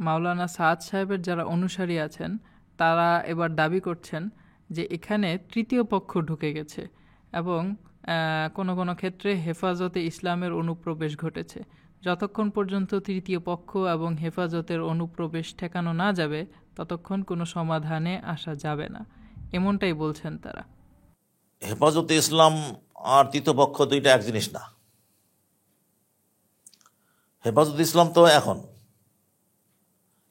মাওলানা সাদ সাহেবের যারা অনুসারী আছেন তারা এবার দাবি করছেন যে এখানে তৃতীয় পক্ষ ঢুকে গেছে এবং কোনো কোনো ক্ষেত্রে হেফাজতে ইসলামের অনুপ্রবেশ ঘটেছে। যতক্ষণ পর্যন্ত তৃতীয় পক্ষ এবং হেফাজতের অনুপ্রবেশ ঠেকানো না যাবে ততক্ষণ কোনো সমাধানে আসা যাবে না, এমনটাই বলছেন তারা। হেফাজতে ইসলাম আর তৃতীয় পক্ষ দুইটা এক জিনিস না। হেফাজতে ইসলাম তো এখন,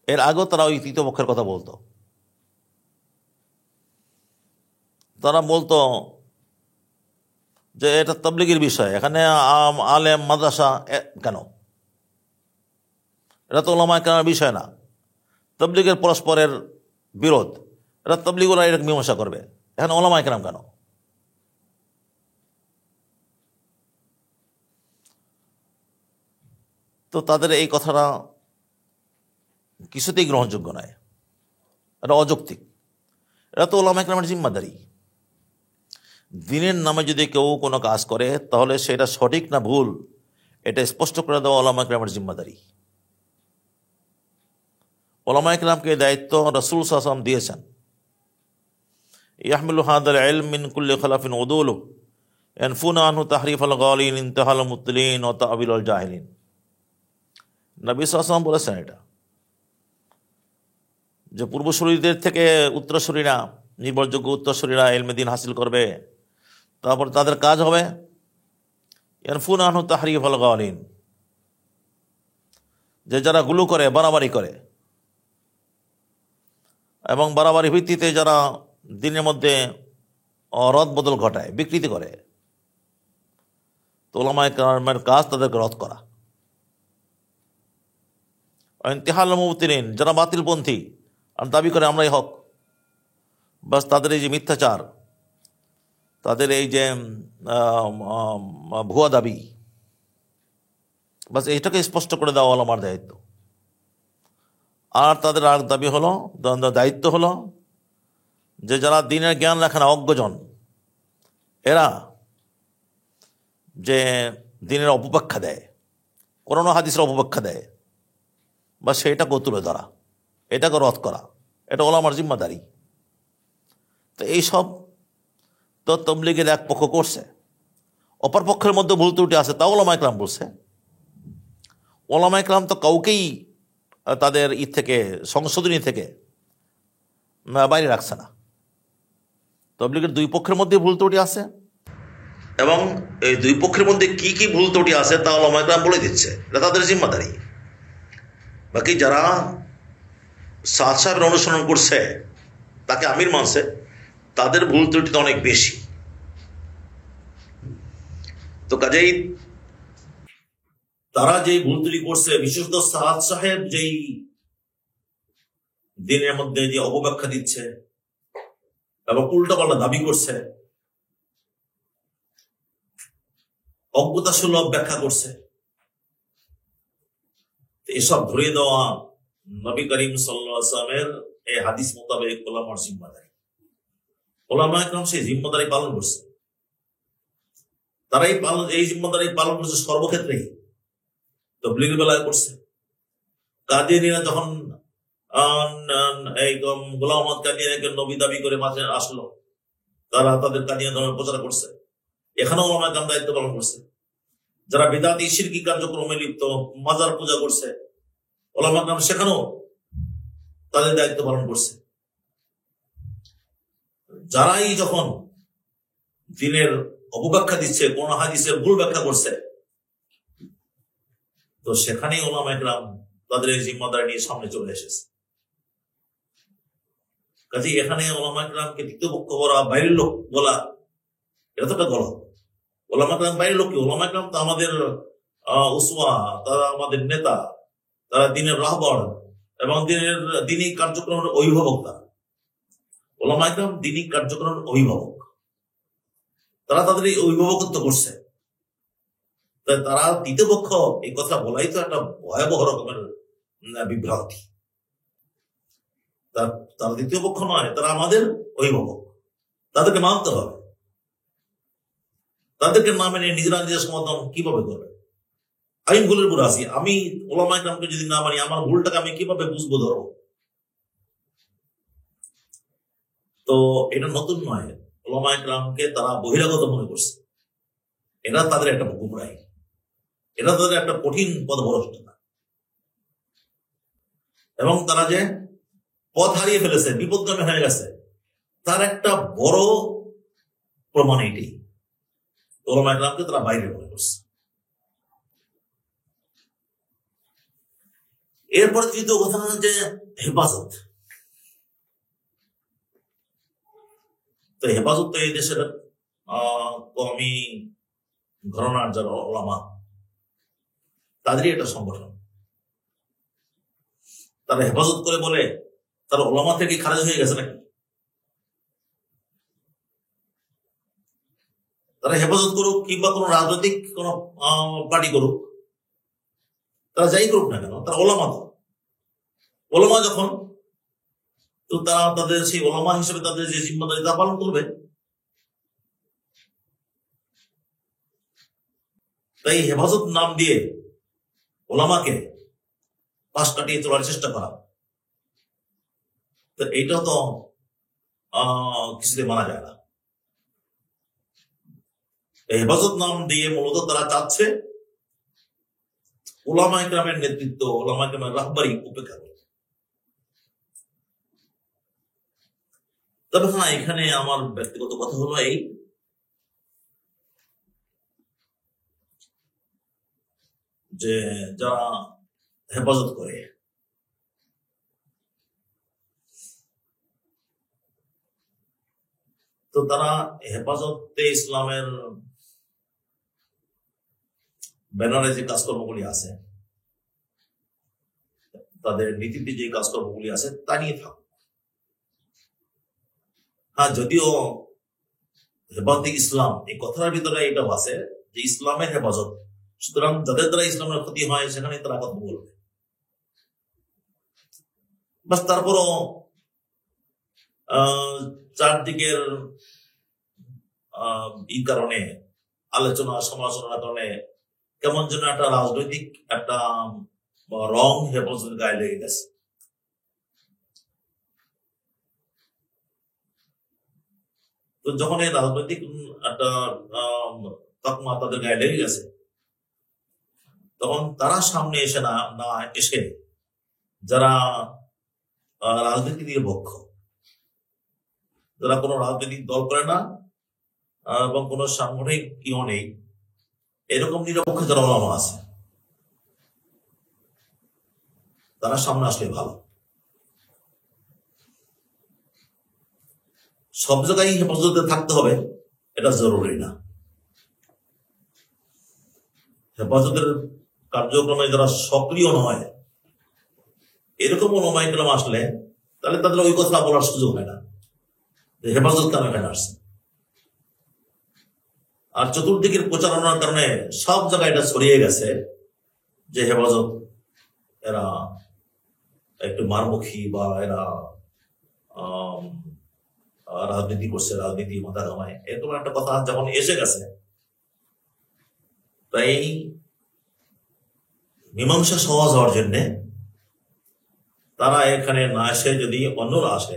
এর আগেও তারা ওই তৃতীয় পক্ষের কথা বলতো। তারা বলতো যে এটা তাবলীগের বিষয়, এখানে আলেম মাদ্রাসা কেন, এটা তো ওলামায়ে কেরামের বিষয় না, তাবলীগের পরস্পরের বিরোধ, এটা তাবলীগ ওরা এটা মীমাংসা করবে, এখানে ওলামায়ে কেরাম কেন। তো তাদের এই কথাটা কিছুতেই গ্রহণযোগ্য নয়, এটা অযৌক্তিক। এটা তো ওলামায়ে কেরামের জিম্মাদারি। দিনের নামে যদি কেউ কোনো কাজ করে তাহলে সেটা সঠিক না ভুল এটা স্পষ্ট করে দেওয়া ওলামায়ে কেরামের জিম্মাদারি। ওলামায়ে কেরামকে দায়িত্ব রাসূল সাল্লাল্লাহু আলাইহি ওয়াসাল্লাম দিয়েছেন, ইয়াহমিলু হাদাল ইলম মিন কুল্লি খালাফিন উদুলু ইয়ানফুনা আনহু তাহরিফাল গালিন ইনতিহাল মুতলিন ওয়া তা'বিলুল জাহিলিন। নবী সাল্লাল্লাহু আলাইহি ওয়াসাল্লাম বলেছেন এটা, যে পূর্বসূরীদের থেকে উত্তরসূরিরা, নির্ভরযোগ্য উত্তরসূরিরা ইলমে দ্বীন হাসিল করবে, তারপর তাদের কাজ হবে ইয়ানফুনা আনহু তাহরিফাল গালিন, যে যারা গুলো করে, বাড়াবাড়ি করে এবং বাড়াবাড়ি ভিত্তিতে যারা দিনের মধ্যে রদ বদল ঘটায়, বিকৃতি করে, তো ওলামায়ে কেরামের কাজ তাদেরকে রদ করা। ইনতিহাল মুবতিলিন, যারা বাতিলপন্থী আর দাবি করে আমরাই হক, বাস তাদের এই যে মিথ্যাচার, তাদের এই যে ভুয়া দাবি, বাস এইটাকে স্পষ্ট করে দেওয়া ওলামার দায়িত্ব। আর তাদের আর দাবি হলো, দায়িত্ব হলো যে যারা দিনের জ্ঞান রাখে না, অজ্ঞজন, এরা যে দিনের অপব্যাখ্যা দেয়, কোরআন হাদিসের অপব্যাখ্যা দেয়, বা সেইটাকে তুলে ধরা, এটাকে রদ করা, এটা ওলামার জিম্মাদারি। তো এইসব তো তাবলীগের এক পক্ষ করছে, অপর পক্ষের মধ্যে ভুল ত্রুটি আছে, তা ওলামায়ে কেরাম বলছে। ওলামায়ে কেরাম তো কাউকেই তাদের থেকে, সংশোধনী থেকে বাইরে রাখছে না। তাবলীগের দুই পক্ষের মধ্যে ভুল ত্রুটি আছে, এবং এই দুই পক্ষের মধ্যে কি কি ভুল ত্রুটি আছে তা ওলামায়ে কেরাম বলে দিচ্ছে, এটা তাদের জিম্মাদারি। বাকি যারা সাদ সাহেবের অনুসরণ করছে, তাকে আমির মানছে, তাদের ভুল ত্রুটি তো অনেক বেশি। তো কাজেই তারা যেই ভুল ত্রুটি করছে, বিশেষত সাদ সাহেব যেই দিনের মধ্যে যে অপব্যাখ্যা দিচ্ছে এবং উল্টাপাল্টা দাবি করছে, অজ্ঞতাসুলভ ব্যাখ্যা করছে, এসব ধরিয়ে দেওয়া নবী করিম সাল্লাল্লাহু আলাইহি ওয়াসাল্লামের এই হাদিস মোতাবেক ওলামার জিম্মাদারি। ওলামায়ে কেরাম সেই জিম্মাদারি পালন করছে, তারাই এই জিম্মাদারি পালন করছে সর্বক্ষেত্রেই। তাবলীগের বেলায় করছে, কাদিয়ানীরা যখন এই গোলাম আহমদ কাদিয়ানীকে নবী দাবি করে মাঝে আসলো, তারা তাদের কাদিয়ানী ধর্মের প্রচার করছে, এখানেও ওলামায়ে কেরাম দায়িত্ব পালন করছে। যারা বিদআতি শিরকি কার্যক্রমে লিপ্ত, মাজার পূজা করছে, ওলামায়ে কেরাম সেখানেও তাদের দায়িত্ব পালন করছে। যারাই যখন দিনের অপব্যাখ্যা দিচ্ছে, কোন হাদিসের ভুল ব্যাখ্যা করছে, তো সেখানেই ওলামায়ে কেরাম তাদের এই জিম্মাদারি নিয়ে সামনে চলে এসেছে। কাজে এখানে ওলামায়ে কেরামকে দ্বিতীয় পক্ষ বলা, বাইরের লোক বলা, এটা তো একটা গলত। ওলামায়ে কেরাম বাইরের লোক কি? ওলামায়ে কেরাম তো আমাদের উসওয়া, তারা আমাদের নেতা, তারা দিনের রাহবার এবং দিনী কার্যক্রমের অভিভাবক। তারা ওলামায়ে কেরাম দিনী কার্যক্রমের অভিভাবক, তারা তাদের এই অভিভাবকত্ব করছে। তারা তৃতীয় পক্ষ এই কথা বলাই তো একটা ভয়াবহ রকমের বিভ্রান্তি। তারা দ্বিতীয় পক্ষ নয়, তারা আমাদের অভিভাবক, তাদেরকে মানতে হবে। তাদেরকে না মেনে নিজেরা নিজের সমর্থন কিভাবে করবে? আমি ভুলের উপর আছি, আমি ওলামা ইকরামকে যদি না মানি আমার ভুলটাকে আমি কিভাবে বুঝবো ধরো? তো এটা নতুন নয়, ওলামা ইকরামকে তারা বহিরাগত মনে করছে, এটা তাদের একটা গুমরাহি, এটা তাদের একটা কঠিন পথভ্রষ্টতা, এবং তারা যে পথ হারিয়ে ফেলেছে, বিপদগামী হয়ে গেছে, তার একটা বড় প্রমাণ এটাই। ওলামা ইকরামকে তারা বাইরে মনে করছে। এরপরে তৃতীয় কথা যে হেফাজত। তো হেফাজত তো এই দেশের কওমি ঘরানার যারা ওলামা, তাদেরই একটা সংগঠন। তারা হেফাজত করে বলে তারা ওলামা থেকে খারেজ হয়ে গেছে নাকি? তারা হেফাজত করুক কিংবা কোন রাজনৈতিক কোন পার্টি করুক, তারা যাই করুক না কেন, তারা ওলামা। তো ওলামা যখন, তো তারা তাদের সেই ওলামা হিসেবে তাদের যে জিম্মাদারি তা পালন করবে। তাই হেফাজত নাম দিয়ে ওলামাকে পাশ কাটিয়ে তোলার চেষ্টা করা, তো এইটাও তো কিছুতে মানা যায় না। হেফাজত নাম দিয়ে মূলত তারা চাচ্ছে ওলামা ইকরামের নেতৃত্ব, ওলামা ইকরামের রাহবারি উপেক্ষা করে। তবে হ্যাঁ, এখানে আমার ব্যক্তিগত কথা হলো এই, যে যারা হেফাজত করে তো তারা হেফাজতে ইসলামের ব্যানারে যে কাজকর্মগুলি আছে, তাদের নীতিতে যে কাজকর্মগুলি আছে তা নিয়ে থাকুক। হ্যাঁ, যদিও হেফাজতে ইসলাম এই কথার ভিতরে এটাও আছে যে ইসলামের হেফাজত, সুতরাং যাদের দ্বারা ইসলামের ক্ষতি হয় সেখানে তারা কথা বলবে। বাস তারপরও চারদিকের এই কারণে আলোচনা সমালোচনার কারণে কেমন যেন একটা রাজনৈতিক একটা রং হেফাজতের গায়ে লেগে গেছে। তো যখন এই রাজনৈতিক একটা তকমা তাদের গায়ে লেগে গেছে, তখন তারা সামনে এসে না এসে যারা রাজনীতি নিরপেক্ষ, যারা কোনো রাজনৈতিক দল করে না এবং কোন সাংগঠনিক ইও নেই, এরকম নিরপেক্ষ যারা ওলামা আছে, তারা সামনে আসলে ভালো। সব জায়গায় হেফাজতে থাকতে হবে এটা জরুরি না। হেফাজতের কার্যক্রমে যারা সক্রিয় নয় এরকম ওলামা ইকরাম আসলে তাহলে তাদের ওই কথা বলার সুযোগ হয় না যে হেফাজত কেন এখানে আসছে। আর চতুর্দিকের প্রচারণার কারণে সব জায়গায় এটা ছড়িয়ে গেছে যে হেফাজত এরা একটু মারমুখী বা এরা রাজনীতি করছে, রাজনীতি মাথা ঘামায়, এরকম একটা কথা যখন এসে গেছে, তাই মীমাংসা সহজ হওয়ার জন্যে তারা এখানে না আসে, যদি অন্যরা আসে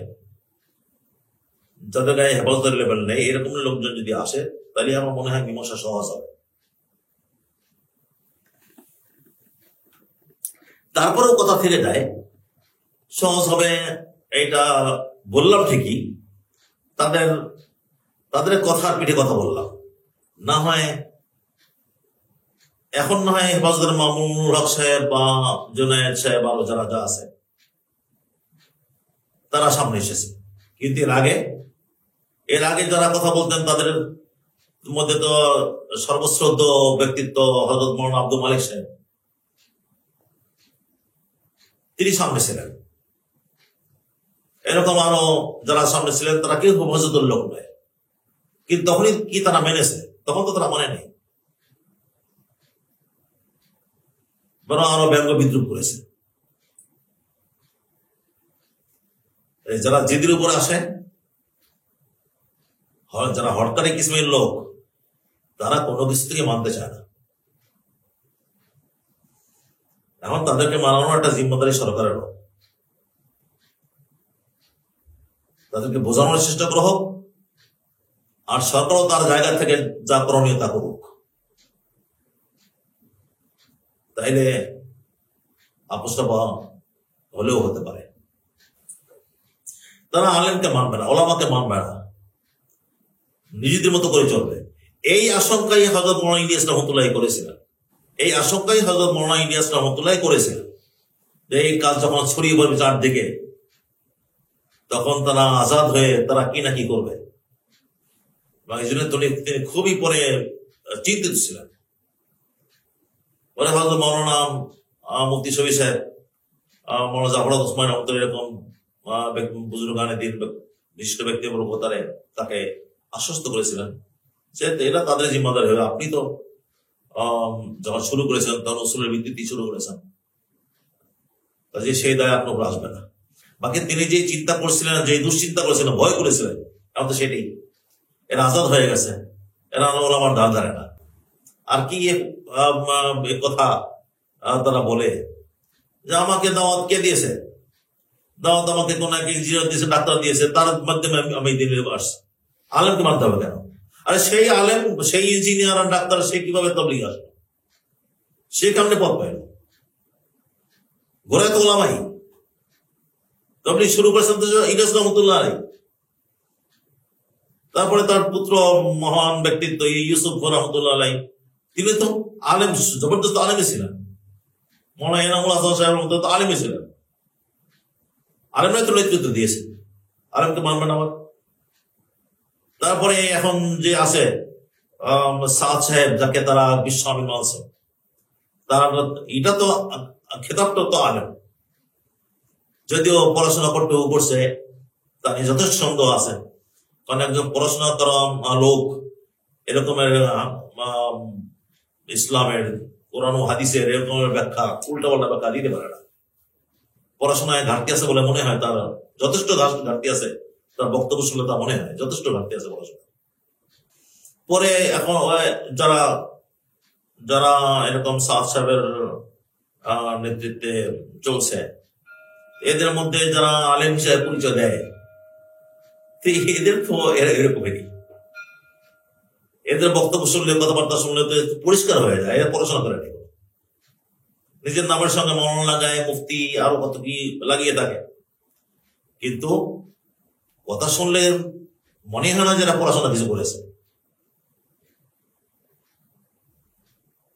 যাদের গায়ে হেফাজতের লেভেল নেই, এরকম লোকজন যদি আসে তাহলে আমার মনে হয় মীমাংসা সহজ হবে। তারপরেও কথা থেকে যায়, সহজ হবে এটা বললাম ঠিকই, তাদের কথার পিঠে কথা বললাম, না হয় এখন না হয় হেফাজতের মামুনুল হক সাহেব বা জুনায়েদ সাহেব আরো যারা যা আছে তারা সামনে এসেছে, কিন্তু এর আগে যারা কথা বলতেন তাদের মধ্যে তো সর্বশ্রদ্ধ ব্যক্তিত্ব হযরত মাওলানা আব্দুল মালিক সাহেব, তিনি সামনে ছিলেন। এরকম আরো যারা সামনে ছিলেন তারা কেউ হেফাজতের লোক নয়, কিন্তু তখনই কি তারা মেনেছে? তখন তো তারা মানে নেই, বরং আরো ব্যঙ্গ বিদ্রুপ করেছে। যারা জিদের উপর আসে, যারা হরকারি কিসমের লোক, তারা কোনো কিছু থেকে মানতে চায় না। এখন তাদেরকে মানানোর একটা জিম্মাদারি সরকারেরও, তাদেরকে বোঝানোর চেষ্টা করা হোক, আর সরকারও তার জায়গা থেকে যা করণীয় তা করুক। তাইলে আপোষটা হলেও হতে পারে। তারা আলেমকে মানবে না, ওলামাকে মানবে না, নিজেদের মতো করে চলবে। এই আশঙ্কাই হযরত মাওলানা ইলিয়াস রহমতুল্লাহ করেছিলেন। এই আশঙ্কাই হযরত মাওলানা ইলিয়াস রহমতুল্লাহ করেছিলেন যে এই কাজ যখন ছড়িয়ে পড়বে চারদিকে, তখন তারা আজাদ হয়ে তারা কি না কি করবে। এই জন্য তিনি খুবই পরে চিন্তিত ছিলেন। পরে হয়তো মাওলানা মুফতি শফি সাহেব, মাওলানা জাফর ওসমান রহমতুল্লাহ এরকম বুজুর্গানে দিন বিশিষ্ট ব্যক্তিবর্গ তাকে আশ্বস্ত করেছিলেন যে এটা তাদের জিম্মাদারি হবে। আপনি তো যখন শুরু করেছেন তখন উসুলের ভিত্তিতে শুরু করেছেন, কাজে সেই দায় আপনার উপর আসবে না। বাকি তিনি যে চিন্তা করছিলেন, যে দুশ্চিন্তা করেছিলেন, ভয় করেছিলেন, এখন তো সেটাই, এরা আজাদ হয়ে গেছে, এরা আমার ধার ধারে না। আর কি কথা তারা বলে যে আমাকে দাওয়াত কে দিয়েছে, দাওয়াত আমাকে কোন এক ইঞ্জিনিয়ার দিয়েছে, ডাক্তার দিয়েছে, তার মাধ্যমে আমি দিনে আসছি। আলেমকে মানতে হবে কেন? আরে সেই আলেম, সেই ইঞ্জিনিয়ার আর ডাক্তার, সে কিভাবে তবলিগ আসবে? সে কেমনে পথ পাইল? ঘোরায় তো ওলামাই তবলিগ শুরু করেছেন তো ইলিয়াস রহমতুল্লাহ আলাইহি। তারপরে তার পুত্র মহান ব্যক্তিত্ব ইউসুফ রহমতুল্লাহ আলাইহি, তিনি তো আলেম, জবরদস্ত আলেমই ছিলেন। মাওলানা এনামুল হাসান সাহেব রহমতুল্লাহ তো আলেমই ছিলেন। আলেমরাই তো নেতৃত্ব দিয়েছে, আলেমকে মানবেন আবার। তারপরে এখন যে আছে সাদ সাহেব, যাকে তারা বিশ্ব আমিন মানছে, তারা এটা তো খেতাবটা তো আলেম, যদিও পড়াশোনা করছে, তার যথেষ্ট সন্দেহ আছে। কারণ একজন পড়াশোনা করা লোক এরকমের ইসলামের কোরআন ও হাদিসের এরকমের ব্যাখ্যা, উল্টাপাল্টা ব্যাখ্যা দিতে পারে না। পড়াশোনায় ঘাটতি আছে বলে মনে হয়, তার যথেষ্ট ঘাটতি আছে, তার বক্তব্য শুনলে তা মনে হয় যথেষ্ট ঘাটতি আছে পড়াশোনা। পরে এখন যারা যারা এরকম সাদ সাহেবের নেতৃত্বে চলছে, এদের মধ্যে যারা আলেম হিসাবে পরিচয় দেয়, এদের তো এরকমেরই, এদের বক্তব্য শুনলে, কথাবার্তা শুনলে তো পরিষ্কার হয়ে যায় এরা পড়াশোনা করে নেই। নিজের নামের সঙ্গে মাওলানা লাগায়, মুফতি আরো কত কি লাগিয়ে থাকে, কিন্তু কথা শুনলে মনে হয় না যারা পড়াশোনা কিছু করেছে।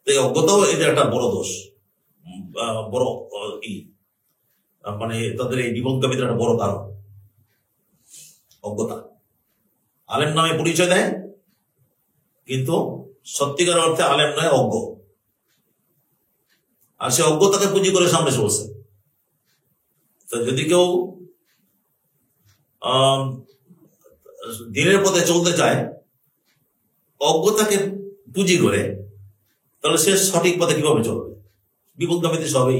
এই অজ্ঞতাও এদের একটা বড় দোষ, বড় মানে তাদের এই বিপদগামীদের একটা বড় কারণ অজ্ঞতা। আলেম নামে পরিচয় দেয়, কিন্তু সত্যিকার অর্থে আলেম নয়, অজ্ঞ। আর সে অজ্ঞতাকে পুঁজি করে সামনে চলছে। তো যদি কেউ দিনের পথে চলতে চায় অজ্ঞতাকে পুঁজি করে, তাহলে সে সঠিক পথে কিভাবে চলবে? বিপদগামীতে সবই